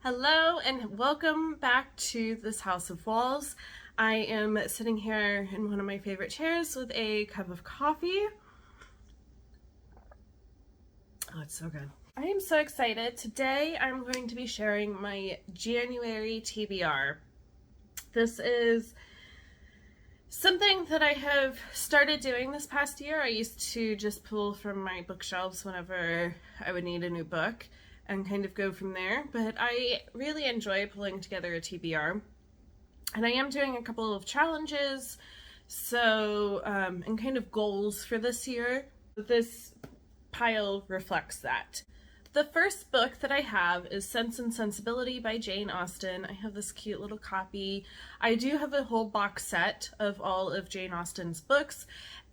Hello and welcome back to this House of Walls. I am sitting here in one of my favorite chairs with a cup of coffee. Oh, it's so good. I am so excited. Today I'm going to be sharing my January TBR. This is something that I have started doing this past year. I used to just pull from my bookshelves whenever I would need a new book and kind of go from there, but I really enjoy pulling together a TBR, and I am doing a couple of challenges and kind of goals for this year. This pile reflects that. The first book that I have is Sense and Sensibility by Jane Austen. I have this cute little copy. I do have a whole box set of all of Jane Austen's books,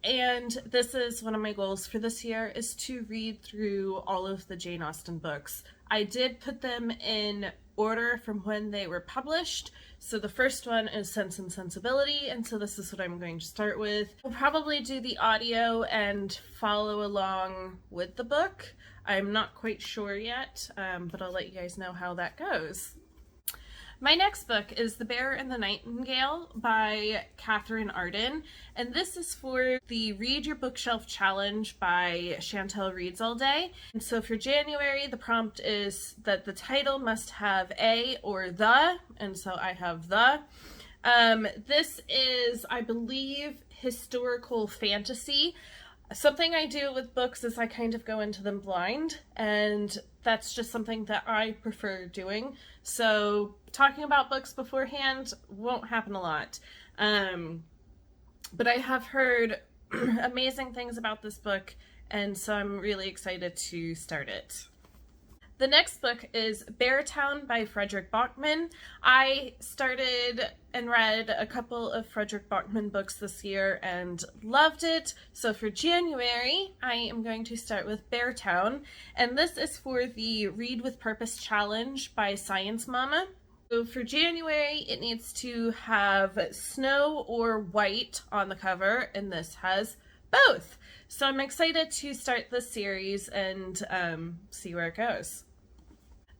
and this is one of my goals for this year, is to read through all of the Jane Austen books. I did put them in order from when they were published. So the first one is Sense and Sensibility, and so this is what I'm going to start with. I'll probably do the audio and follow along with the book. I'm not quite sure yet, but I'll let you guys know how that goes. My next book is The Bear and the Nightingale by Catherine Arden, and this is for the Read Your Bookshelf Challenge by Chantel Reads All Day. And so for January, the prompt is that the title must have a or the, and so I have the. This is, I believe, historical fantasy. Something I do with books is I kind of go into them blind, and that's just something that I prefer doing. So talking about books beforehand won't happen a lot. But I have heard amazing things about this book, and so I'm really excited to start it. The next book is Beartown by Frederick Bachman. I started and read a couple of Frederick Bachman books this year and loved it. So for January, I am going to start with Beartown, and this is for the Read with Purpose Challenge by Science Mama. So for January, it needs to have snow or white on the cover, and this has both. So I'm excited to start this series and see where it goes.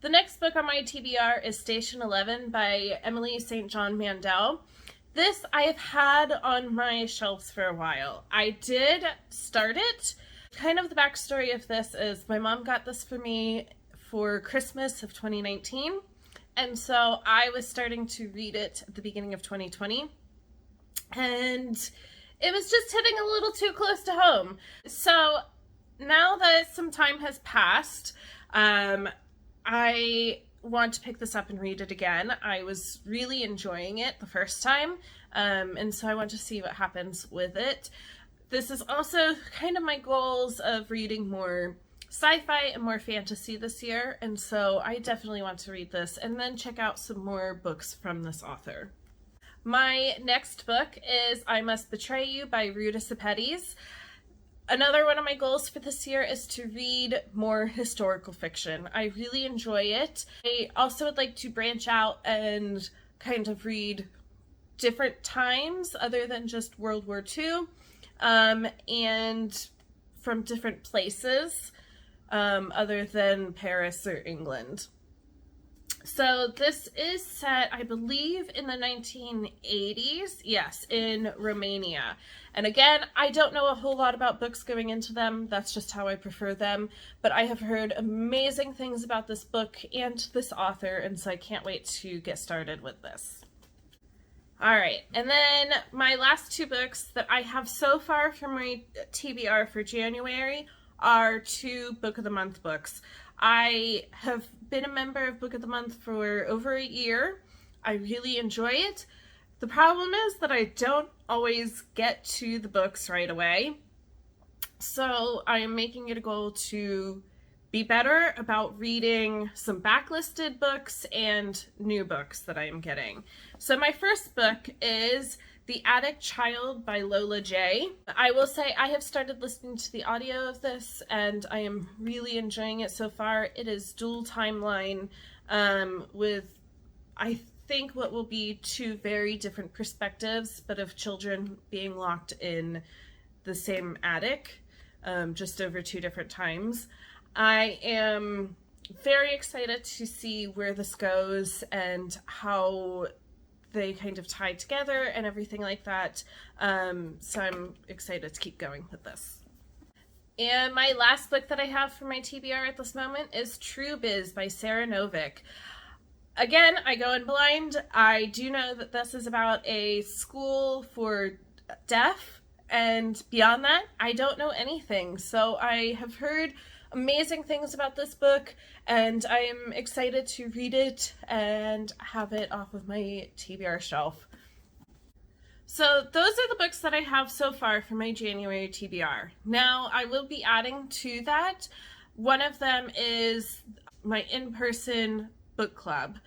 The next book on my TBR is Station 11 by Emily St. John Mandel. This I have had on my shelves for a while. I did start it. Kind of the backstory of this is my mom got this for me for Christmas of 2019. And so I was starting to read it at the beginning of 2020. And it was just hitting a little too close to home. So now that some time has passed, I want to pick this up and read it again. I was really enjoying it the first time, and so I want to see what happens with it. This is also kind of my goals of reading more sci-fi and more fantasy this year, and so I definitely want to read this and then check out some more books from this author. My next book is I Must Betray You by Ruta Sepetys. Another one of my goals for this year is to read more historical fiction. I really enjoy it. I also would like to branch out and kind of read different times other than just World War II, and from different places other than Paris or England. So this is set, I believe, in the 1980s. Yes, in Romania. And again, I don't know a whole lot about books going into them. That's just how I prefer them. But I have heard amazing things about this book and this author, and so I can't wait to get started with this. All right, and then my last two books that I have so far for my TBR for January are two Book of the Month books. I have been a member of Book of the Month for over a year. I really enjoy it. The problem is that I don't always get to the books right away. So I am making it a goal to be better about reading some backlisted books and new books that I am getting. So my first book is The Attic Child by Lola J. I will say I have started listening to the audio of this and I am really enjoying it so far. It is dual timeline with, I think, what will be two very different perspectives, but of children being locked in the same attic, just over two different times. I am very excited to see where this goes and how they kind of tie together and everything like that. So I'm excited to keep going with this. And my last book that I have for my TBR at this moment is True Biz by Sarah Novick. Again, I go in blind. I do know that this is about a school for deaf, and beyond that, I don't know anything. So I have heard amazing things about this book, and I am excited to read it and have it off of my TBR shelf. So those are the books that I have so far for my January TBR. Now I will be adding to that. One of them is my in-person book club.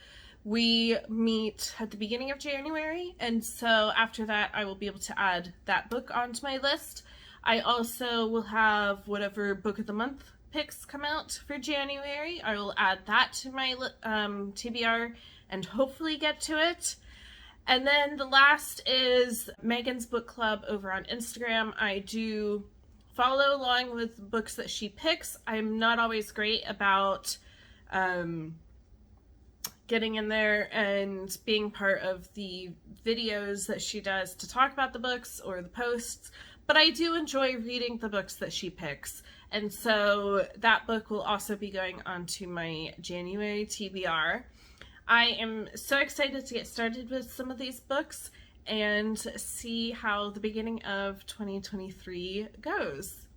We meet at the beginning of January, and so after that I will be able to add that book onto my list. I also will have whatever book of the month picks come out for January. I will add that to my TBR and hopefully get to it. And then the last is Meagan's book club over on Instagram. I do follow along with books that she picks. I'm not always great about getting in there and being part of the videos that she does to talk about the books or the posts, but I do enjoy reading the books that she picks. And so that book will also be going onto my January TBR. I am so excited to get started with some of these books and see how the beginning of 2023 goes.